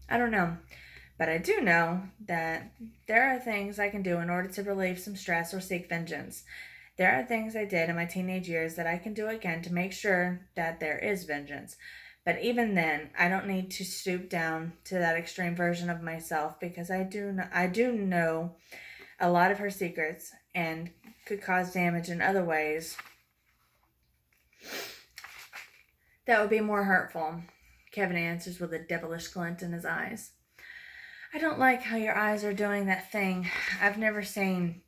I don't know. But I do know that there are things I can do in order to relieve some stress or seek vengeance. There are things I did in my teenage years that I can do again to make sure that there is vengeance. But even then, I don't need to stoop down to that extreme version of myself because I do know a lot of her secrets and could cause damage in other ways that would be more hurtful. Kevin answers with a devilish glint in his eyes. I don't like how your eyes are doing that thing. I've never seen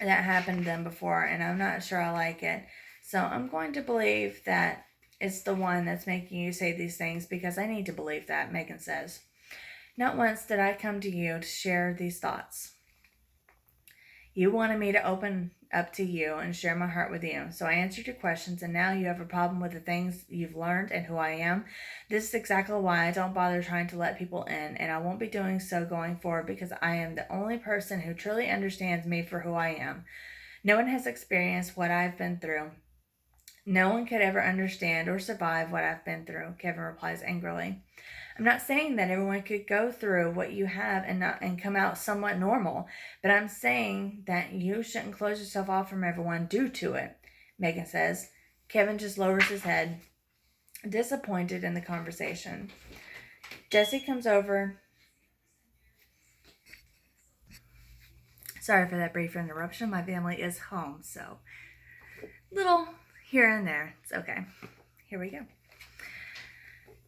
that happen to them before, and I'm not sure I like it. So I'm going to believe that it's the one that's making you say these things because I need to believe that, Megan says. Not once did I come to you to share these thoughts. You wanted me to open up to you and share my heart with you. So I answered your questions, and now you have a problem with the things you've learned and who I am. This is exactly why I don't bother trying to let people in, and I won't be doing so going forward because I am the only person who truly understands me for who I am. No one has experienced what I've been through. No one could ever understand or survive what I've been through, Kevin replies angrily. I'm not saying that everyone could go through what you have and come out somewhat normal, but I'm saying that you shouldn't close yourself off from everyone due to it, Megan says. Kevin just lowers his head, disappointed in the conversation. Jesse comes over. Sorry for that brief interruption. My family is home, so little here and there. It's okay. Here we go.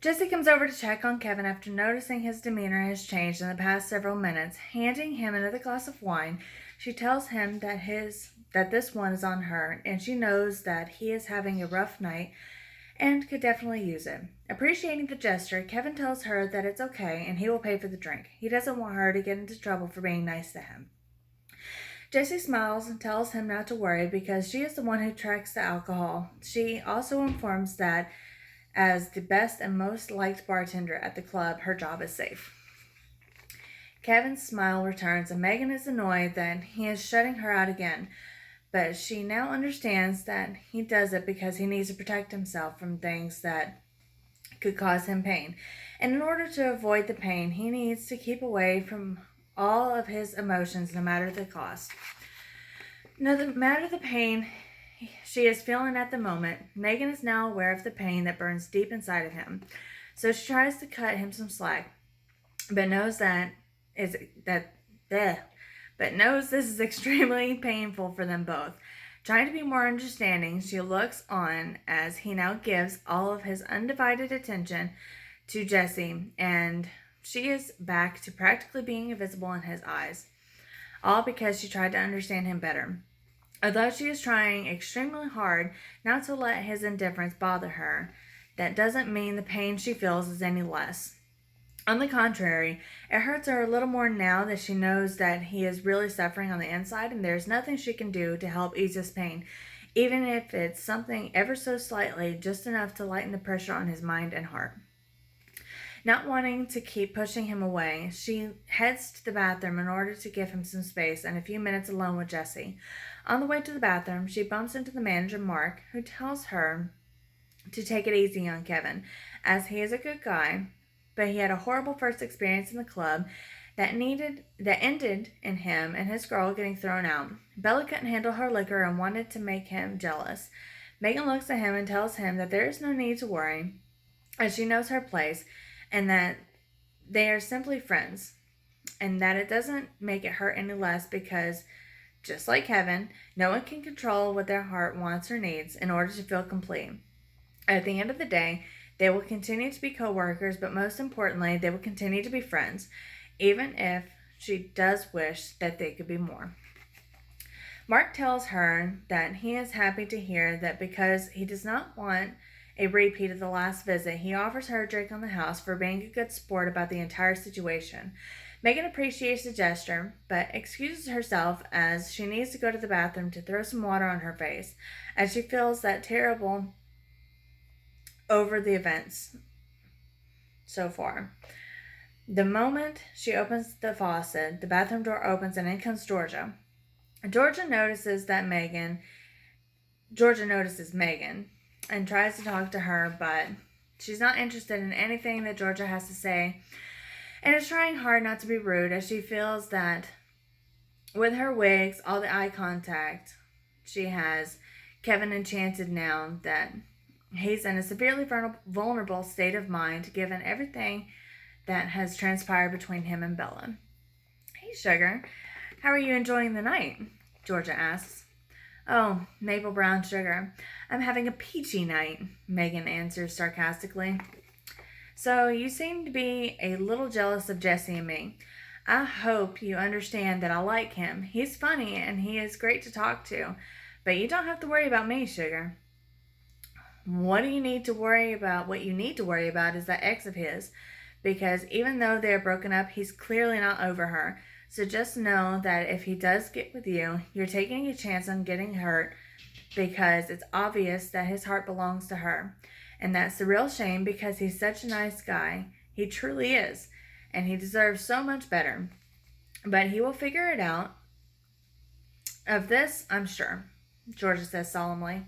Jesse comes over to check on Kevin after noticing his demeanor has changed in the past several minutes. Handing him another glass of wine, she tells him that this one is on her, and she knows that he is having a rough night and could definitely use it. Appreciating the gesture, Kevin tells her that it's okay and he will pay for the drink. He doesn't want her to get into trouble for being nice to him. Jessie smiles and tells him not to worry because she is the one who tracks the alcohol. She also informs that as the best and most liked bartender at the club, her job is safe. Kevin's smile returns, and Megan is annoyed that he is shutting her out again. But she now understands that he does it because he needs to protect himself from things that could cause him pain. And in order to avoid the pain, he needs to keep away from all of his emotions, no matter the cost. No matter the pain she is feeling at the moment, Megan is now aware of the pain that burns deep inside of him. So she tries to cut him some slack, but knows that is that bleh, but knows this is extremely painful for them both. Trying to be more understanding, she looks on as he now gives all of his undivided attention to Jesse, and she is back to practically being invisible in his eyes. All because she tried to understand him better. Although she is trying extremely hard not to let his indifference bother her, that doesn't mean the pain she feels is any less. On the contrary, it hurts her a little more now that she knows that he is really suffering on the inside and there's nothing she can do to help ease his pain, even if it's something ever so slightly, just enough to lighten the pressure on his mind and heart. Not wanting to keep pushing him away, she heads to the bathroom in order to give him some space and a few minutes alone with Jesse. On the way to the bathroom, she bumps into the manager, Mark, who tells her to take it easy on Kevin, as he is a good guy, but he had a horrible first experience in the club that ended in him and his girl getting thrown out. Bella couldn't handle her liquor and wanted to make him jealous. Megan looks at him and tells him that there is no need to worry, as she knows her place, and that they are simply friends, and that it doesn't make it hurt any less because, just like Kevin, no one can control what their heart wants or needs in order to feel complete. At the end of the day, they will continue to be co-workers, but most importantly, they will continue to be friends, even if she does wish that they could be more. Mark tells her that he is happy to hear that because he does not want a repeat of the last visit, he offers her a drink on the house for being a good sport about the entire situation. Megan appreciates the gesture, but excuses herself as she needs to go to the bathroom to throw some water on her face, as she feels that terrible over the events so far. The moment she opens the faucet, the bathroom door opens and in comes Georgia. Georgia notices that Megan Georgia notices Megan and tries to talk to her, but she's not interested in anything that Georgia has to say. and is trying hard not to be rude as she feels that with her wigs, all the eye contact she has, Kevin enchanted now that he's in a severely vulnerable state of mind given everything that has transpired between him and Bella. Hey, Sugar, how are you enjoying the night? Georgia asks. Oh, Maple Brown Sugar, I'm having a peachy night, Megan answers sarcastically. So you seem to be a little jealous of Jesse and me. I hope you understand that I like him. He's funny and he is great to talk to. But you don't have to worry about me, Sugar. What you need to worry about is that ex of his. Because even though they're broken up, he's clearly not over her. So just know that if he does get with you, you're taking a chance on getting hurt because it's obvious that his heart belongs to her. And that's the real shame because he's such a nice guy. He truly is. And he deserves so much better. But he will figure it out. Of this, I'm sure, Georgia says solemnly.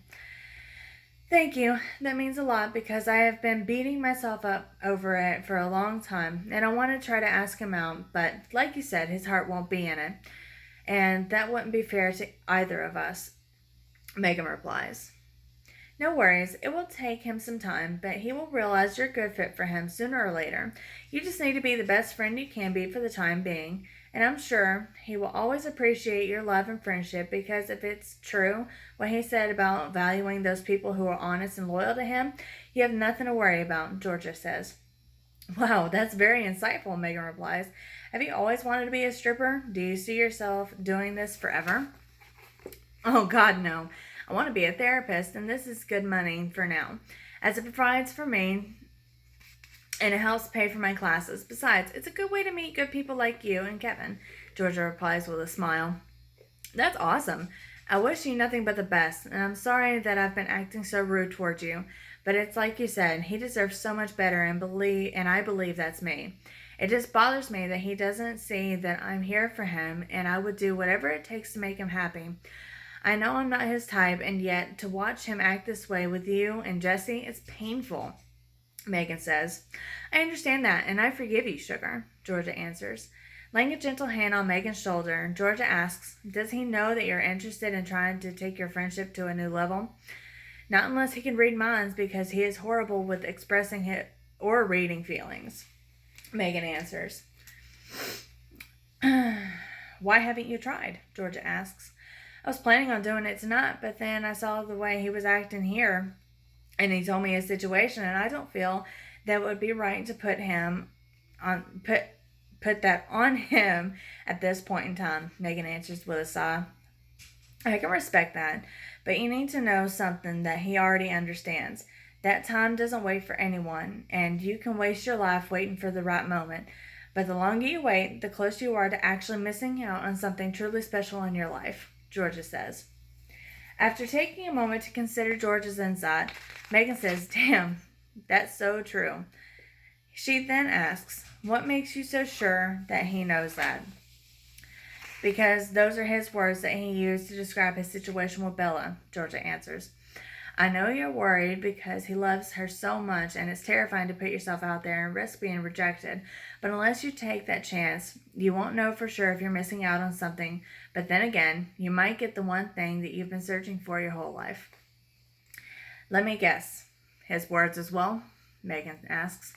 Thank you. That means a lot because I have been beating myself up over it for a long time. And I want to try to ask him out. But like you said, his heart won't be in it. And that wouldn't be fair to either of us, Megan replies. No worries, it will take him some time, but he will realize you're a good fit for him sooner or later. You just need to be the best friend you can be for the time being, and I'm sure he will always appreciate your love and friendship because if it's true, what he said about valuing those people who are honest and loyal to him, you have nothing to worry about, Georgia says. Wow, that's very insightful, Megan replies. Have you always wanted to be a stripper? Do you see yourself doing this forever? Oh, God, no. I want to be a therapist, and this is good money for now, as it provides for me and it helps pay for my classes. Besides, it's a good way to meet good people like you and Kevin, Georgia replies with a smile. That's awesome. I wish you nothing but the best, and I'm sorry that I've been acting so rude towards you, but it's like you said, he deserves so much better, and I believe that's me. It just bothers me that he doesn't see that I'm here for him, and I would do whatever it takes to make him happy. I know I'm not his type, and yet to watch him act this way with you and Jesse, it's painful, Megan says. I understand that, and I forgive you, Sugar, Georgia answers. Laying a gentle hand on Megan's shoulder, Georgia asks, does he know that you're interested in trying to take your friendship to a new level? Not unless he can read minds, because he is horrible with expressing it or reading feelings, Megan answers. Why haven't you tried? Georgia asks. I was planning on doing it tonight, but then I saw the way he was acting here, and he told me his situation, and I don't feel that it would be right to put that on him at this point in time, Megan answers with a sigh. I can respect that, but you need to know something that he already understands. That time doesn't wait for anyone, and you can waste your life waiting for the right moment. But the longer you wait, the closer you are to actually missing out on something truly special in your life, Georgia says. After taking a moment to consider Georgia's insight, Megan says, damn, that's so true. She then asks, what makes you so sure that he knows that? Because those are his words that he used to describe his situation with Bella, Georgia answers. I know you're worried because he loves her so much and it's terrifying to put yourself out there and risk being rejected. But unless you take that chance, you won't know for sure if you're missing out on something. But then again, you might get the one thing that you've been searching for your whole life. Let me guess. His words as well? Megan asks.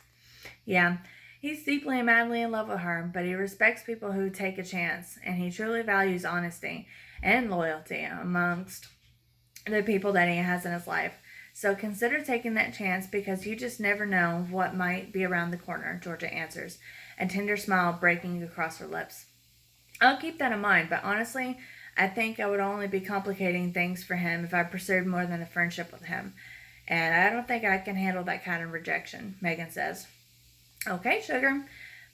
Yeah, he's deeply and madly in love with her, but he respects people who take a chance, and he truly values honesty and loyalty amongst the people that he has in his life. So consider taking that chance because you just never know what might be around the corner, Georgia answers, a tender smile breaking across her lips. I'll keep that in mind, but honestly, I think I would only be complicating things for him if I pursued more than a friendship with him. And I don't think I can handle that kind of rejection, Megan says. Okay, Sugar,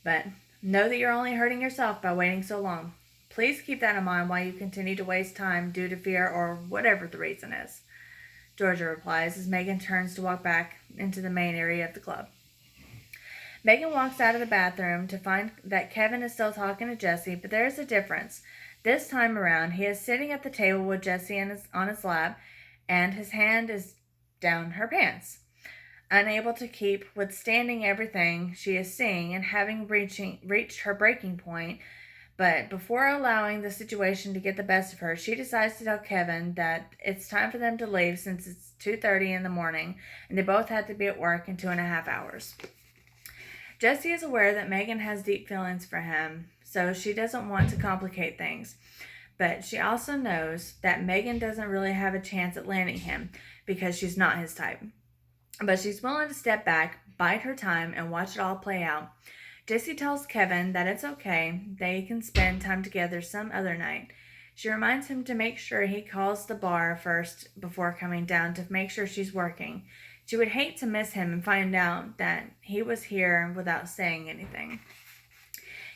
but know that you're only hurting yourself by waiting so long. Please keep that in mind while you continue to waste time due to fear or whatever the reason is, Georgia replies as Megan turns to walk back into the main area of the club. Megan walks out of the bathroom to find that Kevin is still talking to Jesse, but there's a difference. This time around, he is sitting at the table with Jesse on his lap, and his hand is down her pants. unable to keep withstanding everything she is seeing and having reached her breaking point. But before allowing the situation to get the best of her, she decides to tell Kevin that it's time for them to leave since it's 2:30 in the morning and they both have to be at work in 2.5 hours. Jesse is aware that Megan has deep feelings for him, so she doesn't want to complicate things. But she also knows that Megan doesn't really have a chance at landing him because she's not his type. But she's willing to step back, bide her time, and watch it all play out. Jesse tells Kevin that it's okay, they can spend time together some other night. She reminds him to make sure he calls the bar first before coming down to make sure she's working. She would hate to miss him and find out that he was here without saying anything.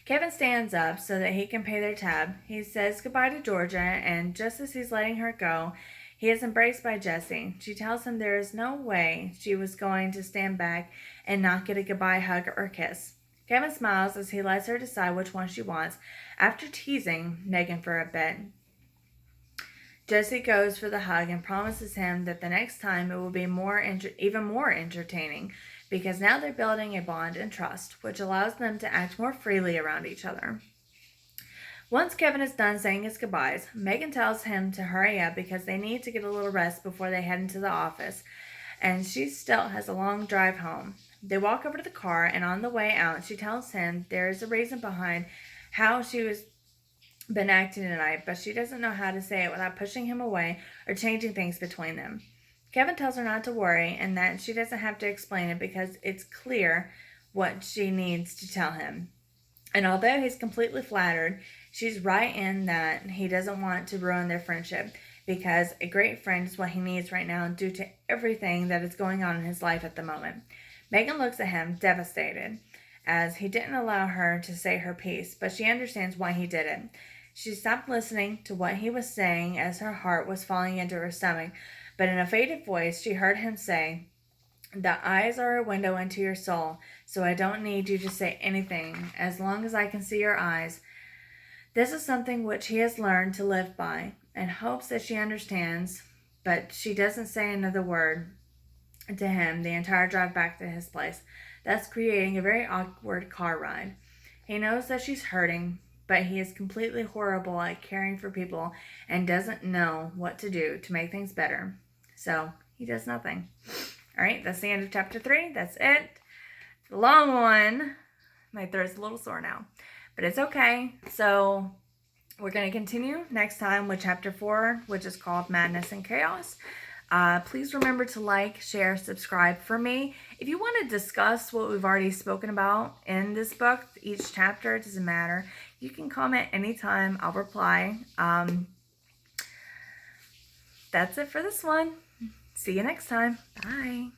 Kevin stands up so that he can pay their tab. He says goodbye to Georgia, and just as he's letting her go, he is embraced by Jessie. She tells him there is no way she was going to stand back and not get a goodbye hug or kiss. Kevin smiles as he lets her decide which one she wants, after teasing Megan for a bit. Jesse goes for the hug and promises him that the next time it will be even more entertaining, because now they're building a bond and trust, which allows them to act more freely around each other. Once Kevin is done saying his goodbyes, Megan tells him to hurry up because they need to get a little rest before they head into the office, and she still has a long drive home. They walk over to the car, and on the way out, she tells him there is a reason behind how she was been acting tonight, but she doesn't know how to say it without pushing him away or changing things between them. Kevin tells her not to worry and that she doesn't have to explain it because it's clear what she needs to tell him. And although he's completely flattered, she's right in that he doesn't want to ruin their friendship, because a great friend is what he needs right now due to everything that is going on in his life at the moment. Megan looks at him devastated, as he didn't allow her to say her piece, but she understands why he did it. She stopped listening to what he was saying as her heart was falling into her stomach, but in a faded voice she heard him say, "The eyes are a window into your soul, so I don't need you to say anything as long as I can see your eyes." This is something which he has learned to live by and hopes that she understands, but she doesn't say another word to him the entire drive back to his place, thus creating a very awkward car ride. He knows that she's hurting, but he is completely horrible at caring for people and doesn't know what to do to make things better. So he does nothing. All right, that's the end of chapter 3. That's it. The long one. My throat's a little sore now, but it's okay. So we're going to continue next time with chapter 4, which is called Madness and Chaos. Please remember to like, share, subscribe for me. If you want to discuss what we've already spoken about in this book, each chapter, it doesn't matter. You can comment anytime. I'll reply. That's it for this one. See you next time. Bye.